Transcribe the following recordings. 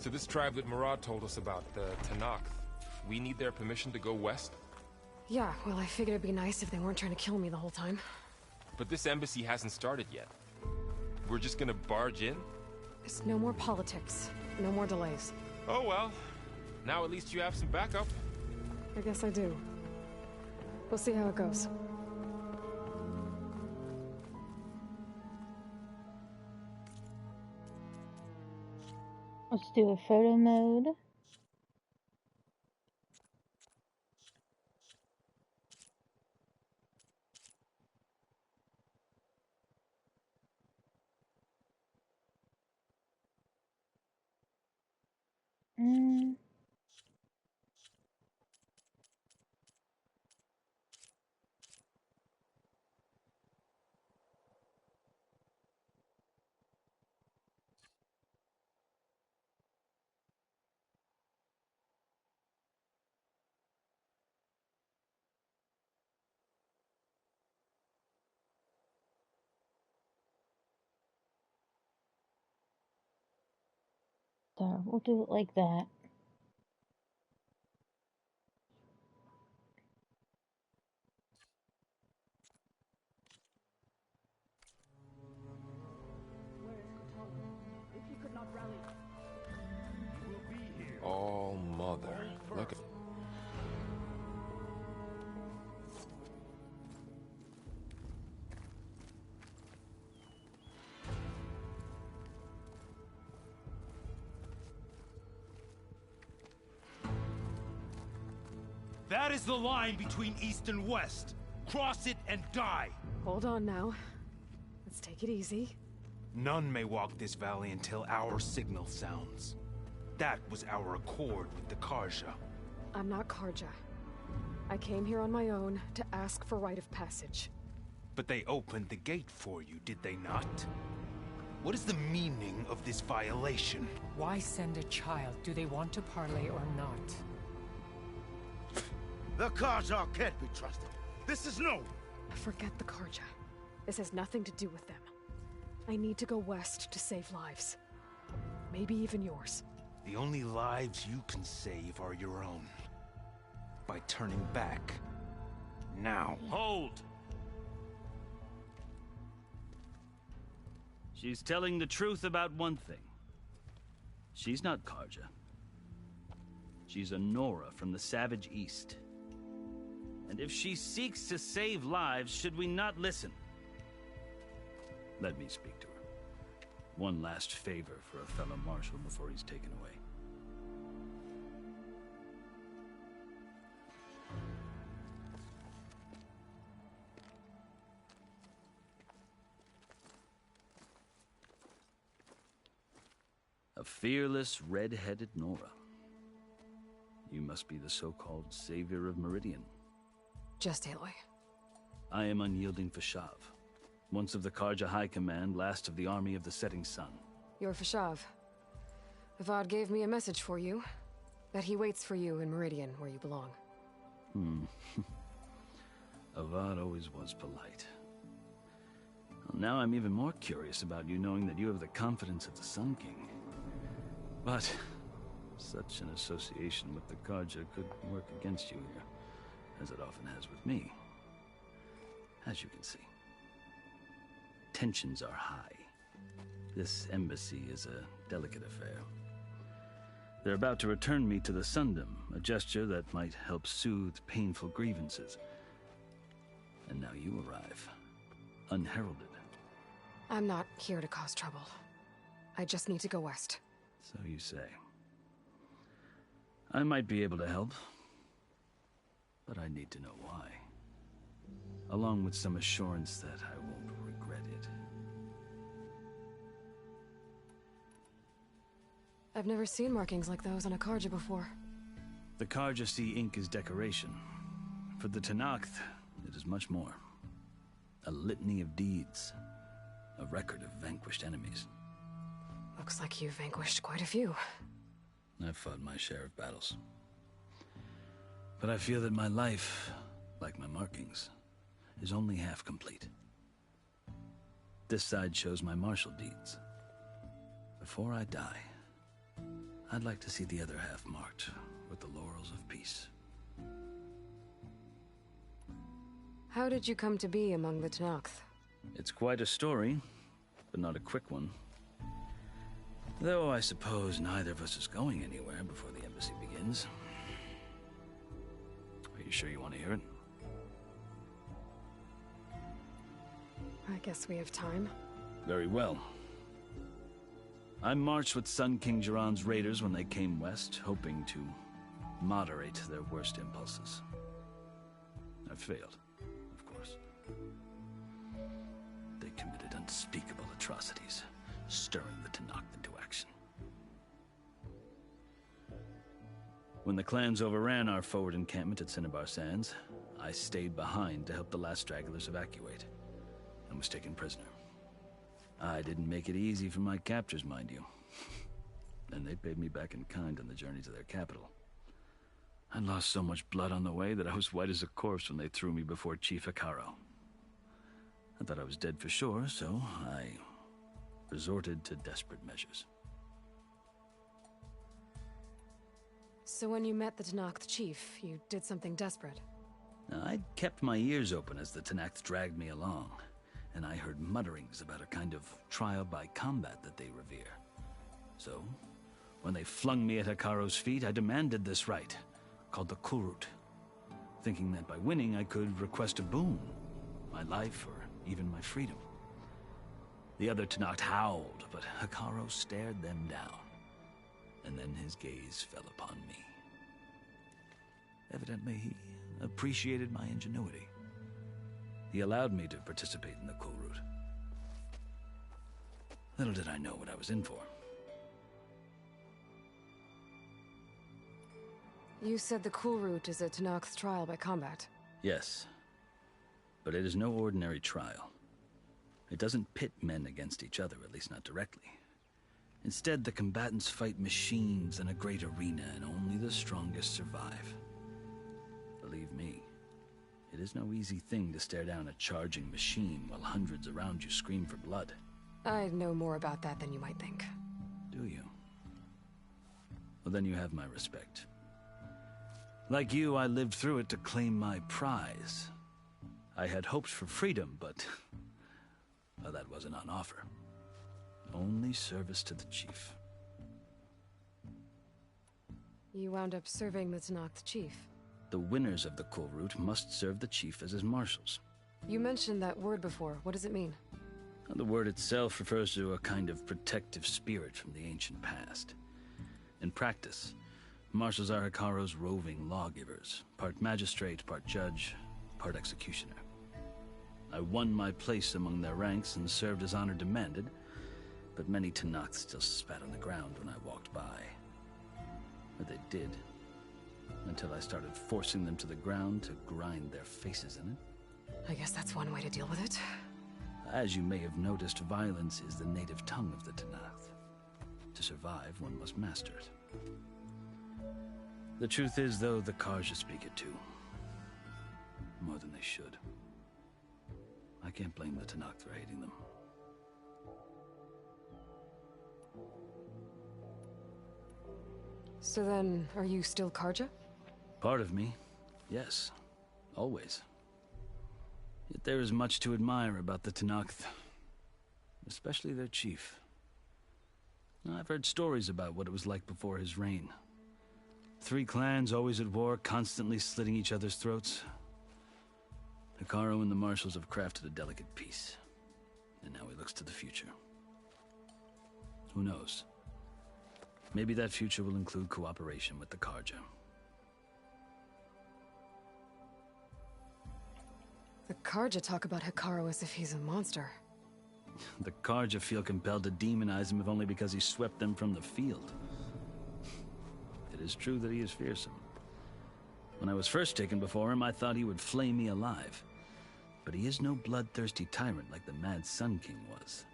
So this tribe that Murad told us about, the Tenakth, we need their permission to go west? Yeah, well, I figured it'd be nice if they weren't trying to kill me the whole time. But this embassy hasn't started yet. We're just gonna barge in? There's no more politics. No more delays. Oh well. Now at least you have some backup. I guess I do. We'll see how it goes. Let's do a photo mode. So we'll do it like that. Oh, mother. Look at... That is the line between East and West. Cross it and die. Hold on now. Let's take it easy. None may walk this valley until our signal sounds. That was our accord with the Carja. I'm not Carja. I came here on my own to ask for rite of passage. But they opened the gate for you, did they not? What is the meaning of this violation? Why send a child? Do they want to parley or not? The Carja can't be trusted. This is no... Forget the Carja. This has nothing to do with them. I need to go west to save lives. Maybe even yours. The only lives you can save are your own. By turning back. Now. Hold! She's telling the truth about one thing. She's not Carja. She's a Nora from the Savage East. And if she seeks to save lives, should we not listen? Let me speak to her. One last favor for a fellow marshal before he's taken away. A fearless, red-headed Nora. You must be the so-called savior of Meridian. Just Aloy. I am Unyielding Fashav. Once of the Carja High Command, last of the army of the Setting Sun. You're Fashav. Avad gave me a message for you. That he waits for you in Meridian, where you belong. Avad always was polite. Well, now I'm even more curious about you knowing that you have the confidence of the Sun King. But such an association with the Carja could work against you here, as it often has with me. As you can see. Tensions are high. This embassy is a delicate affair. They're about to return me to the Sundom, a gesture that might help soothe painful grievances. And now you arrive, unheralded. I'm not here to cause trouble. I just need to go west. So you say. I might be able to help, but I need to know why. Along with some assurance that I won't regret it. I've never seen markings like those on a Carja before. The Carja see ink as decoration. For the Tenakth, it is much more. A litany of deeds. A record of vanquished enemies. Looks like you've vanquished quite a few. I've fought my share of battles. But I feel that my life, like my markings, is only half complete. This side shows my martial deeds. Before I die, I'd like to see the other half marked with the laurels of peace. How did you come to be among the Tenakth? It's quite a story, but not a quick one. Though I suppose neither of us is going anywhere before the embassy begins. Are you sure you want to hear it? I guess we have time. Very well. I marched with Sun King Jiran's raiders when they came west, hoping to moderate their worst impulses. I failed, of course. They committed unspeakable atrocities, stirring the Tenakth into action. When the clans overran our forward encampment at Cinnabar Sands, I stayed behind to help the last stragglers evacuate, and was taken prisoner. I didn't make it easy for my captors, mind you. And they paid me back in kind on the journey to their capital. I lost so much blood on the way that I was white as a corpse when they threw me before Chief Hekarro. I thought I was dead for sure, so I resorted to desperate measures. So when you met the Tenakth chief, you did something desperate? I'd kept my ears open as the Tenakth dragged me along, and I heard mutterings about a kind of trial by combat that they revere. So, when they flung me at Hekarro's feet, I demanded this right, called the Kulrut, thinking that by winning I could request a boon, my life or even my freedom. The other Tenakth howled, but Hekarro stared them down, and then his gaze fell upon me. Evidently, he appreciated my ingenuity. He allowed me to participate in the Kulrut. Little did I know what I was in for. You said the Kulrut is a Tenakth trial by combat. Yes, but it is no ordinary trial. It doesn't pit men against each other, at least not directly. Instead, the combatants fight machines in a great arena, and only the strongest survive. Believe me, it is no easy thing to stare down a charging machine while hundreds around you scream for blood. I know more about that than you might think. Do you? Well, then you have my respect. Like you, I lived through it to claim my prize. I had hoped for freedom, but well, that wasn't on offer. Only service to the chief. You wound up serving the Tenakth chief. The winners of the Kulrut must serve the chief as his marshals. You mentioned that word before. What does it mean? The word itself refers to a kind of protective spirit from the ancient past. In practice, marshals are Hekarro's roving lawgivers, part magistrate, part judge, part executioner. I won my place among their ranks and served as honor demanded, but many Tenakth still spat on the ground when I walked by. Or they did, until I started forcing them to the ground to grind their faces in it. I guess that's one way to deal with it. As you may have noticed, violence is the native tongue of the Tenakth. To survive, one must master it. The truth is, though, the Carja speak it too. More than they should. I can't blame the Tenakth for hating them. So then, are you still Carja? Part of me, yes. Always. Yet there is much to admire about the Tenakth. Especially their chief. I've heard stories about what it was like before his reign. 3 clans always at war, constantly slitting each other's throats. Hekarro and the marshals have crafted a delicate peace. And now he looks to the future. Who knows? Maybe that future will include cooperation with the Carja. The Carja talk about Hekarro as if he's a monster. The Carja feel compelled to demonize him if only because he swept them from the field. It is true that he is fearsome. When I was first taken before him, I thought he would flay me alive. But he is no bloodthirsty tyrant like the Mad Sun King was.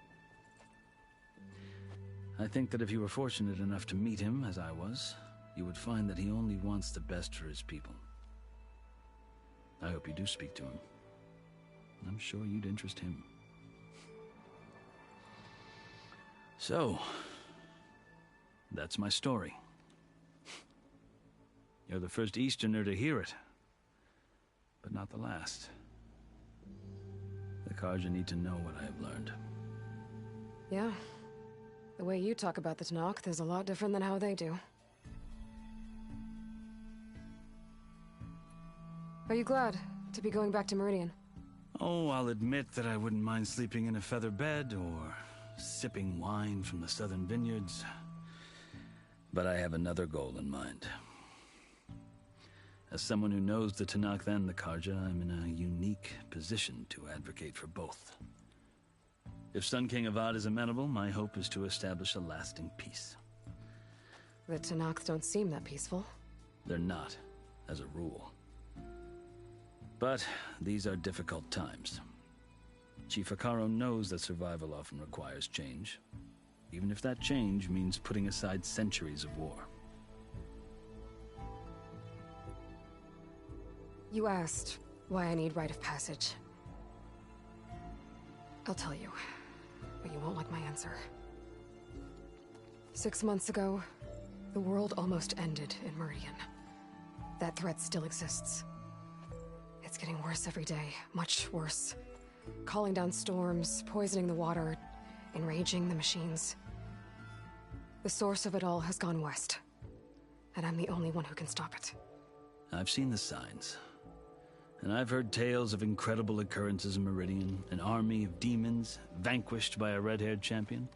I think that if you were fortunate enough to meet him, as I was, you would find that he only wants the best for his people. I hope you do speak to him. I'm sure you'd interest him. So, that's my story. You're the first Easterner to hear it, but not the last. The Carja need to know what I have learned. Yeah. The way you talk about the Tenakth is a lot different than how they do. Are you glad to be going back to Meridian? Oh, I'll admit that I wouldn't mind sleeping in a feather bed or sipping wine from the southern vineyards. But I have another goal in mind. As someone who knows the Tenakth and the Carja, I'm in a unique position to advocate for both. If Sun King Avad is amenable, my hope is to establish a lasting peace. The Tenakth don't seem that peaceful. They're not, as a rule. But these are difficult times. Chief Hekarro knows that survival often requires change, even if that change means putting aside centuries of war. You asked why I need rite of passage. I'll tell you, but you won't like my answer. 6 months ago, the world almost ended in Meridian. That threat still exists. It's getting worse every day, much worse. Calling down storms, poisoning the water, enraging the machines. The source of it all has gone west, and I'm the only one who can stop it. I've seen the signs. And I've heard tales of incredible occurrences in Meridian, an army of demons vanquished by a red-haired champion.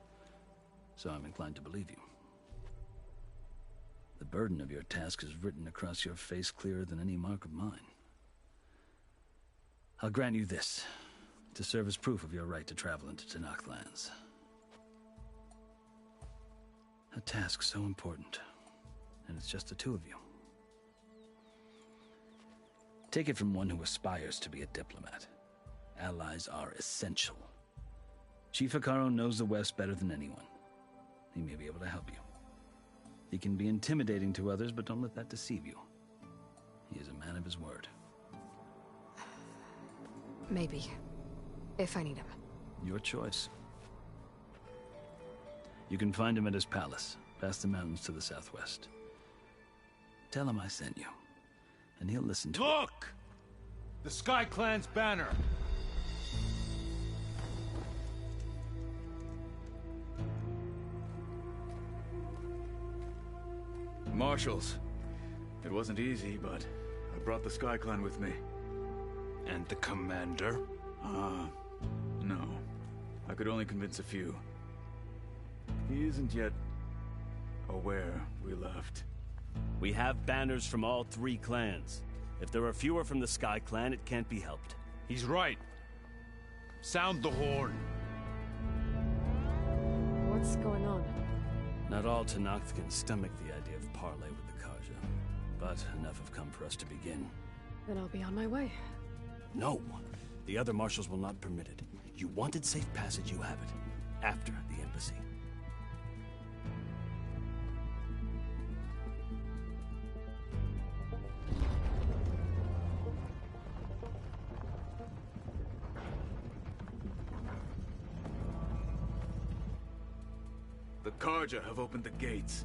So I'm inclined to believe you. The burden of your task is written across your face clearer than any mark of mine. I'll grant you this, to serve as proof of your right to travel into Tenakth lands. A task so important, and it's just the two of you. Take it from one who aspires to be a diplomat. Allies are essential. Chief Hekarro knows the West better than anyone. He may be able to help you. He can be intimidating to others, but don't let that deceive you. He is a man of his word. Maybe. If I need him. Your choice. You can find him at his palace, past the mountains to the southwest. Tell him I sent you, and he'll listen to it. Look! The Sky Clan's banner! Marshals. It wasn't easy, but I brought the Sky Clan with me. And the commander? No. I could only convince a few. He isn't yet aware we left. We have banners from all three clans. If there are fewer from the Sky Clan, it can't be helped. He's right. Sound the horn. What's going on? Not all Tenakth can stomach the idea of parley with the Carja, but enough have come for us to begin. Then I'll be on my way. No! The other marshals will not permit it. You wanted safe passage, you have it. After the embassy. The Carja have opened the gates.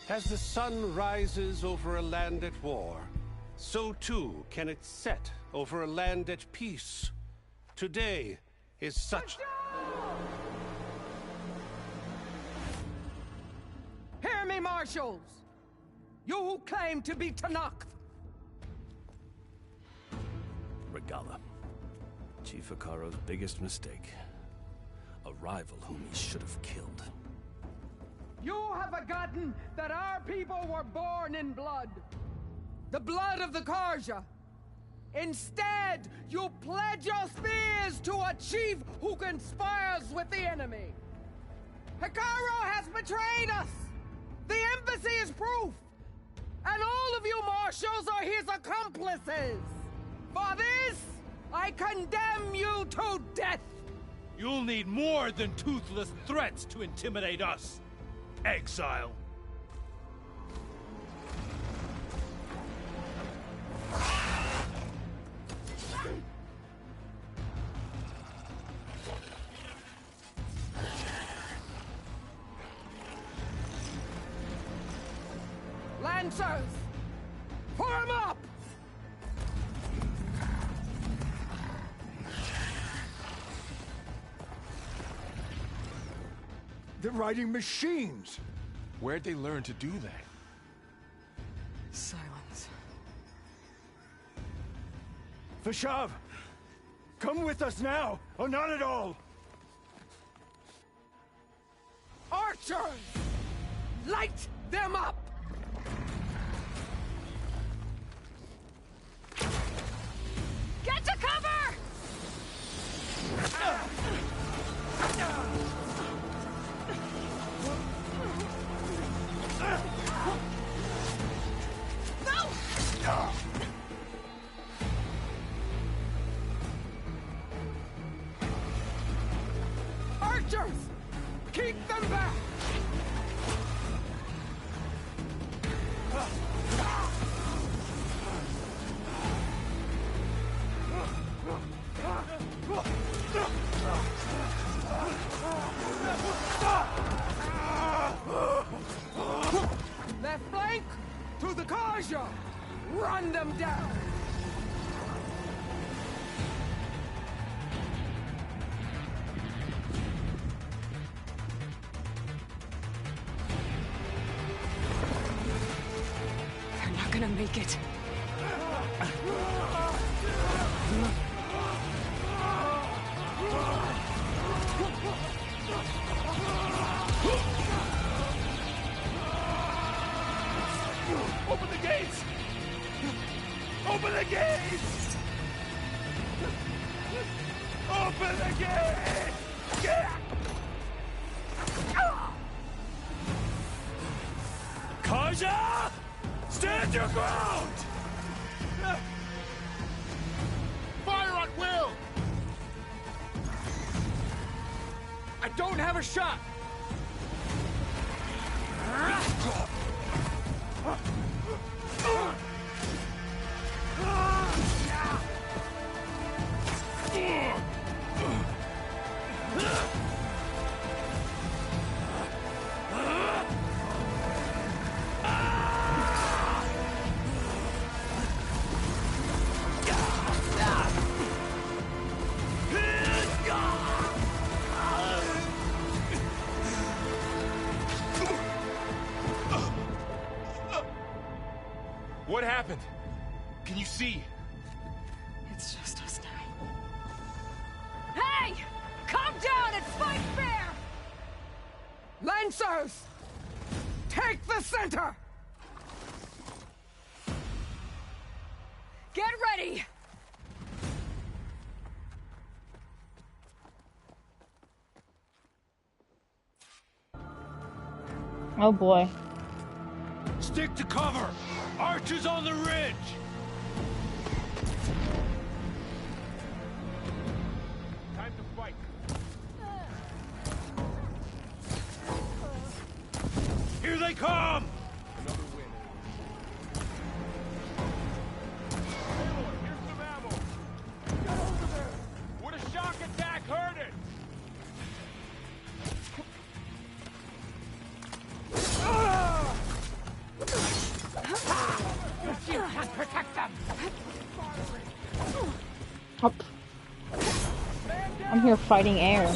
As the sun rises over a land at war, so too can it set over a land at peace. Today is such... Hear me, marshals! You who claim to be Tenakth! Regalla. Chief Hekarro's biggest mistake. A rival whom he should have killed. You have forgotten that our people were born in blood. The blood of the Carja. Instead, you pledge your spears to a chief who conspires with the enemy. Hekarro has betrayed us! The embassy is proof! And all of you marshals are his accomplices! For this, I I condemn you to death! You'll need more than toothless threats to intimidate us, exile. Lancers! Form up! They're riding machines! Where'd they learn to do that? Silence. Vashav! Come with us now, or not at all! Archers! Light them up! Get to cover! Archers! Keep them back! Left flank to the Karja! Run them down! They're not gonna make it. Open the gates! Open the gates! Open the gates! Karja! Stand your ground! Fire at will! I don't have a shot! What happened? Can you see? It's just us now. Hey! Calm down and fight fair! Lancers! Take the center! Get ready! Oh boy. Stick to cover! Archers on the ridge! Time to fight. Here they come! Another win. Taylor, here's some ammo. Get over there! Would a shock attack hurt it? Protect them! Up. I'm here fighting air.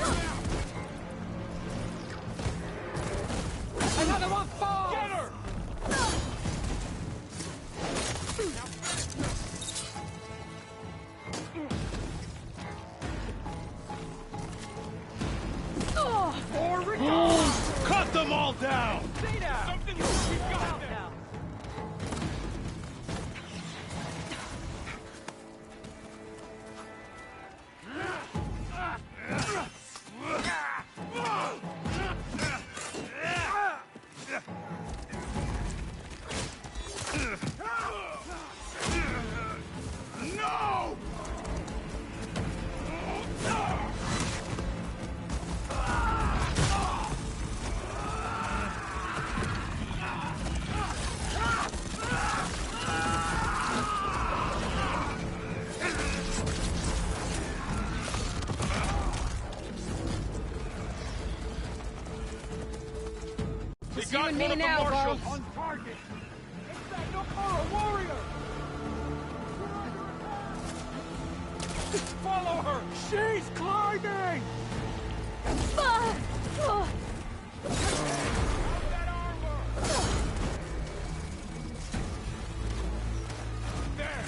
Another one falls! Get her! Cut them all down! Stay down! Something we've got them! No! you and me now, bro. On target. It's that Nokora warrior. Follow her. She's climbing. That armor. There.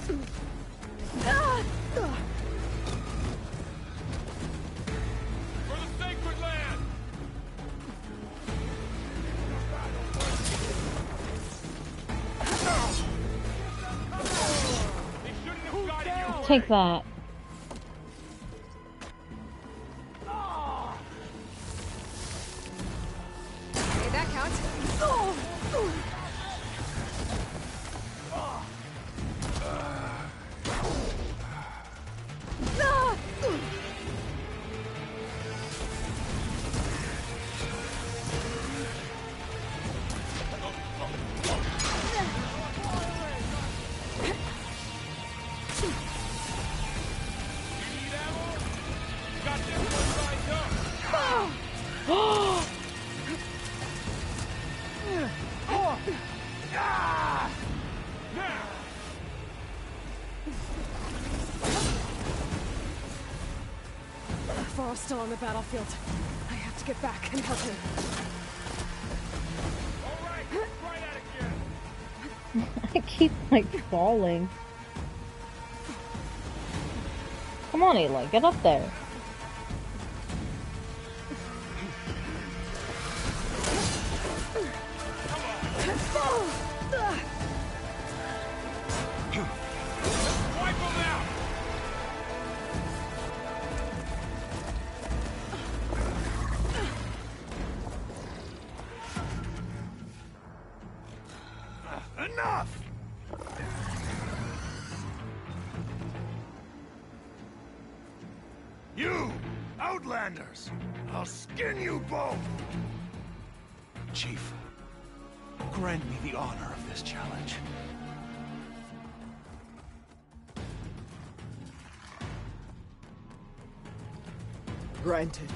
For the sacred land. They shouldn't have gotten you. Take that. Hey, that counts. Got this one lined up. Now. Varl's still on the battlefield. I have to get back and help him. All right, try that again. I keep, like, falling. Come on, Aloy, get up there. Wipe them out. Enough! You, Outlanders! I'll skin you both! Chief, grant me the honor of this challenge. Granted.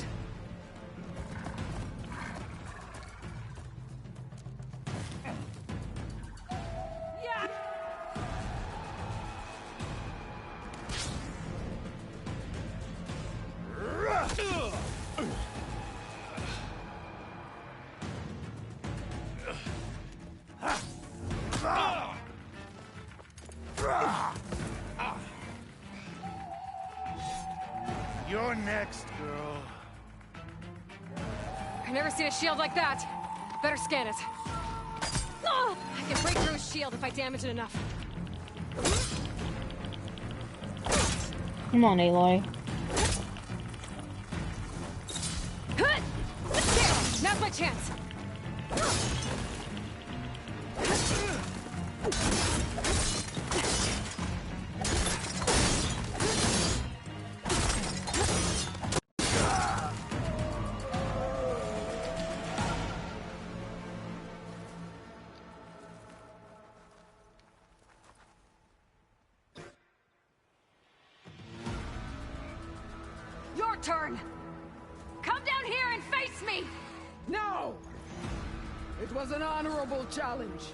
You're next, girl. I've never seen a shield like that. Better scan it. I can break through a shield if I damage it enough. Come on, Aloy. There! Now's my chance. Your turn. Come down here and face me. No! It was an honorable challenge.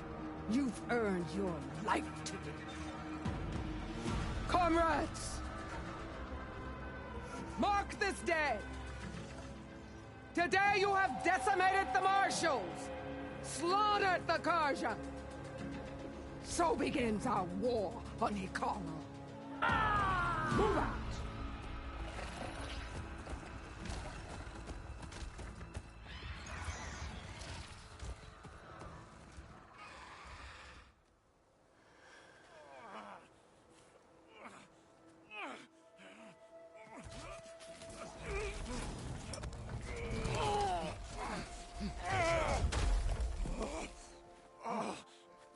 You've earned your life today. Comrades! Mark this day! Today you have decimated the Marshals! Slaughtered the Karja! So begins our war on Hikaru. Move out!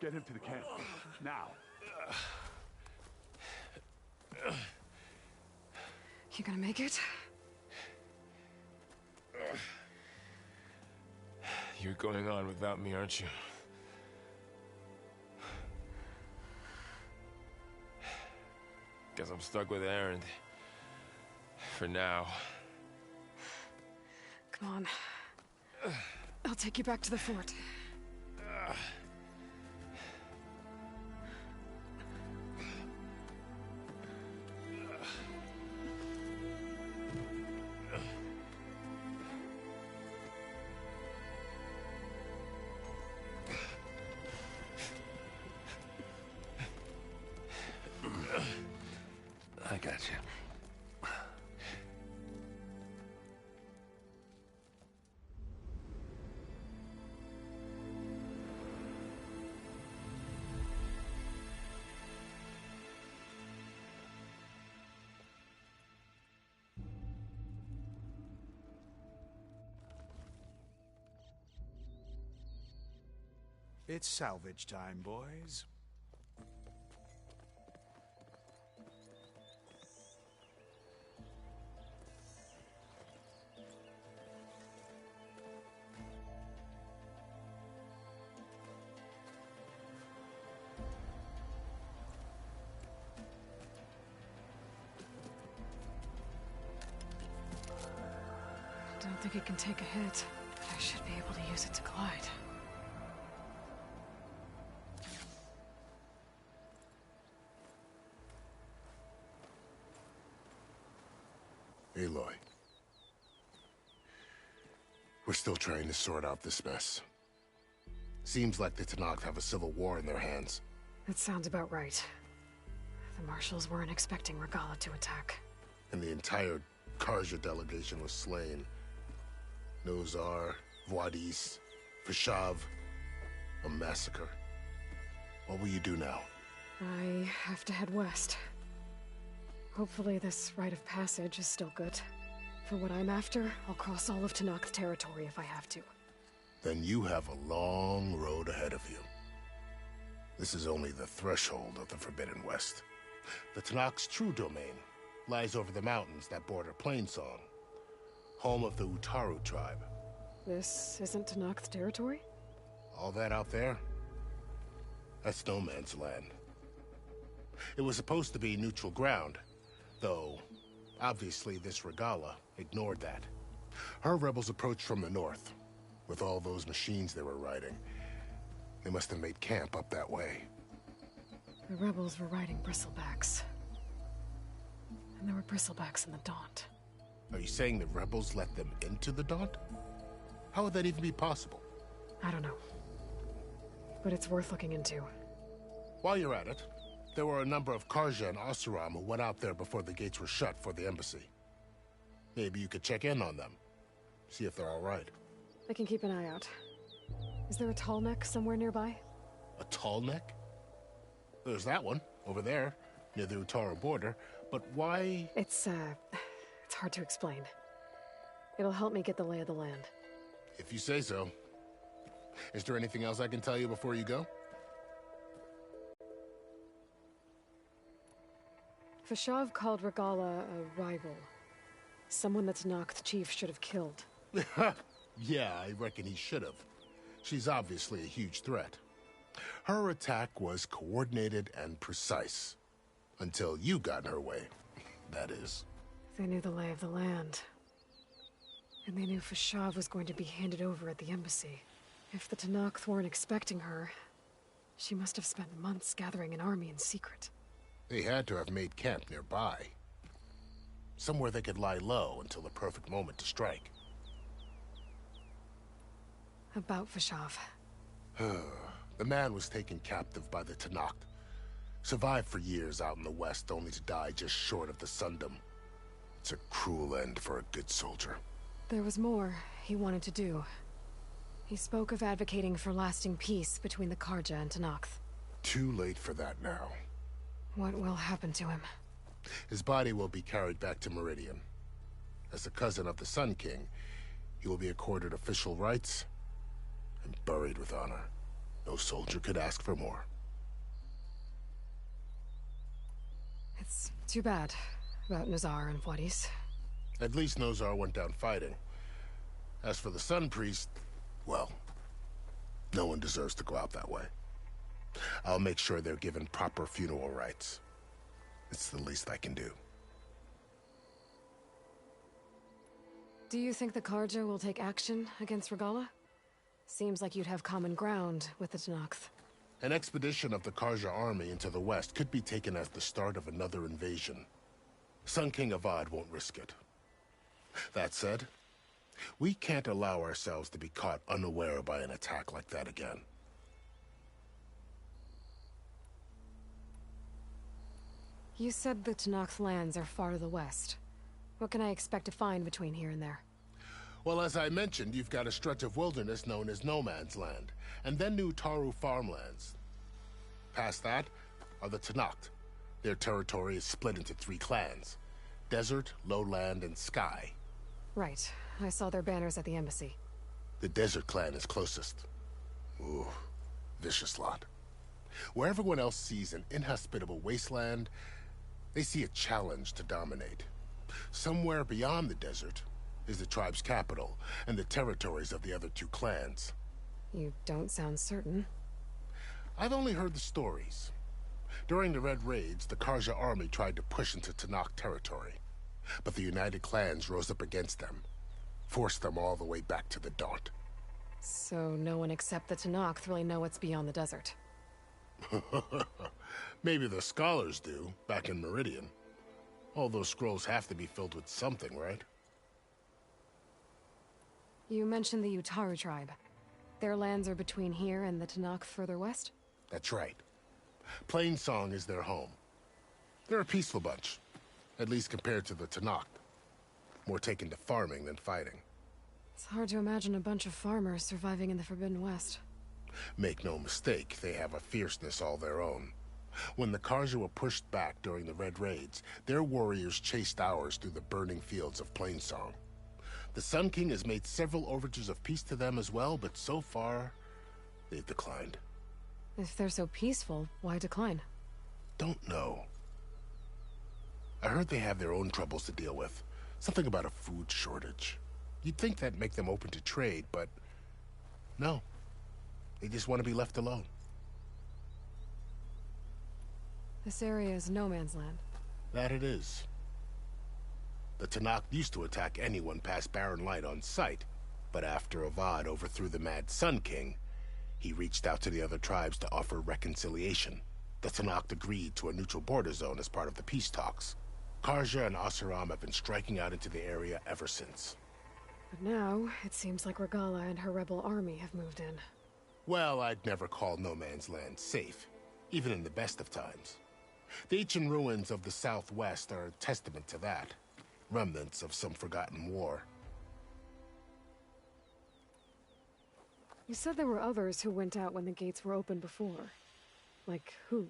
Get him to the camp. Now. You gonna make it? You're going on without me, aren't you? Guess I'm stuck with Erend. For now. Come on. I'll take you back to the fort. I got you. It's salvage time, boys. I don't think it can take a hit, but I should be able to use it to glide. Aloy. We're still trying to sort out this mess. Seems like the Tenakth have a civil war in their hands. That sounds about right. The Marshals weren't expecting Regalla to attack. And the entire Carja delegation was slain. Nozar, Vuadis, Fashav. A massacre. What will you do now? I have to head west. Hopefully this rite of passage is still good. For what I'm after, I'll cross all of Tenakth territory if I have to. Then you have a long road ahead of you. This is only the threshold of the Forbidden West. The Tenakth's true domain lies over the mountains that border Plainsong, home of the Utaru tribe. This isn't Tenakth territory? All that out there? That's no man's land. It was supposed to be neutral ground, though obviously this Regalla ignored that. Her rebels approached from the north, with all those machines they were riding. They must have made camp up that way. The rebels were riding bristlebacks. And there were bristlebacks in the Daunt. Are you saying the rebels let them into the Daunt? How would that even be possible? I don't know. But it's worth looking into. While you're at it, there were a number of Carja and Oseram who went out there before the gates were shut for the embassy. Maybe you could check in on them. See if they're all right. I can keep an eye out. Is there a tall neck somewhere nearby? A tall neck? There's that one, over there, near the Utaru border. But why? It's hard to explain. It'll help me get the lay of the land. If you say so. Is there anything else I can tell you before you go? Fashav called Regalla a rival. Someone that Tenakth chief should have killed. Yeah, I reckon he should have. She's obviously a huge threat. Her attack was coordinated and precise. Until you got in her way, that is. They knew the lay of the land. And they knew Fashav was going to be handed over at the embassy. If the Tenakth weren't expecting her, she must have spent months gathering an army in secret. They had to have made camp nearby. Somewhere they could lie low until the perfect moment to strike. About Fashav. The man was taken captive by the Tenakth. Survived for years out in the west, only to die just short of the Sundom. It's a cruel end for a good soldier. There was more he wanted to do. He spoke of advocating for lasting peace between the Carja and Tenakth. Too late for that now. What will happen to him? His body will be carried back to Meridian. As the cousin of the Sun King, he will be accorded official rights and buried with honor. No soldier could ask for more. It's too bad about Nozar and Vuadis. At least Nozar went down fighting. As for the Sun Priest, well, no one deserves to go out that way. I'll make sure they're given proper funeral rites. It's the least I can do. Do you think the Carja will take action against Regalla? Seems like you'd have common ground with the Tenakth. An expedition of the Carja army into the west could be taken as the start of another invasion. Sun King Avad won't risk it. That said, we can't allow ourselves to be caught unaware by an attack like that again. You said the Tenakth lands are far to the west. What can I expect to find between here and there? Well, as I mentioned, you've got a stretch of wilderness known as No Man's Land, and then New Taru farmlands. Past that are the Tenakth. Their territory is split into 3 clans: Desert, Lowland, and Sky. Right. I saw their banners at the embassy. The Desert clan is closest. Ooh, vicious lot. Where everyone else sees an inhospitable wasteland, they see a challenge to dominate. Somewhere beyond the desert is the tribe's capital and the territories of the other 2 clans. You don't sound certain. I've only heard the stories. During the Red Raids, the Karja army tried to push into Tenakth territory, but the United Clans rose up against them, forced them all the way back to the Daunt. So no one except the Tenakth really know what's beyond the desert. Maybe the scholars do, back in Meridian. All those scrolls have to be filled with something, right? You mentioned the Utaru tribe. Their lands are between here and the Tenakth further west? That's right. Plainsong is their home. They're a peaceful bunch, at least compared to the Tenakth. More taken to farming than fighting. It's hard to imagine a bunch of farmers surviving in the Forbidden West. Make no mistake, they have a fierceness all their own. When the Karja were pushed back during the Red Raids, their warriors chased ours through the burning fields of Plainsong. The Sun King has made several overtures of peace to them as well, but so far, they've declined. If they're so peaceful, why decline? Don't know. I heard they have their own troubles to deal with. Something about a food shortage. You'd think that'd make them open to trade, but no. They just want to be left alone. This area is no man's land. That it is. The Tenakth used to attack anyone past Barren Light on sight, but after Avad overthrew the Mad Sun King, he reached out to the other tribes to offer reconciliation. The Tenakth agreed to a neutral border zone as part of the peace talks. Karja and Oseram have been striking out into the area ever since. But now, it seems like Regalla and her rebel army have moved in. Well, I'd never call No Man's Land safe, even in the best of times. The ancient ruins of the Southwest are a testament to that. Remnants of some forgotten war. You said there were others who went out when the gates were open before. Like who?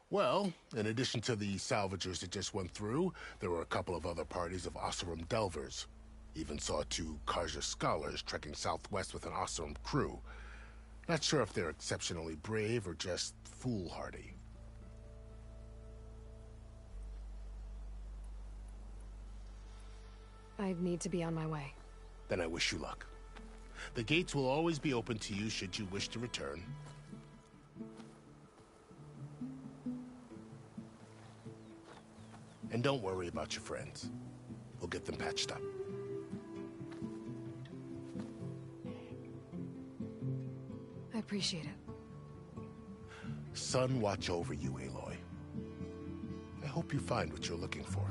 Well, in addition to the salvagers that just went through, there were a couple of other parties of Oseram Delvers. Even saw 2 Karja scholars trekking southwest with an Oseram crew. Not sure if they're exceptionally brave or just foolhardy. I need to be on my way. Then I wish you luck. The gates will always be open to you should you wish to return. And don't worry about your friends. We'll get them patched up. I appreciate it. Sun watch over you, Aloy. I hope you find what you're looking for.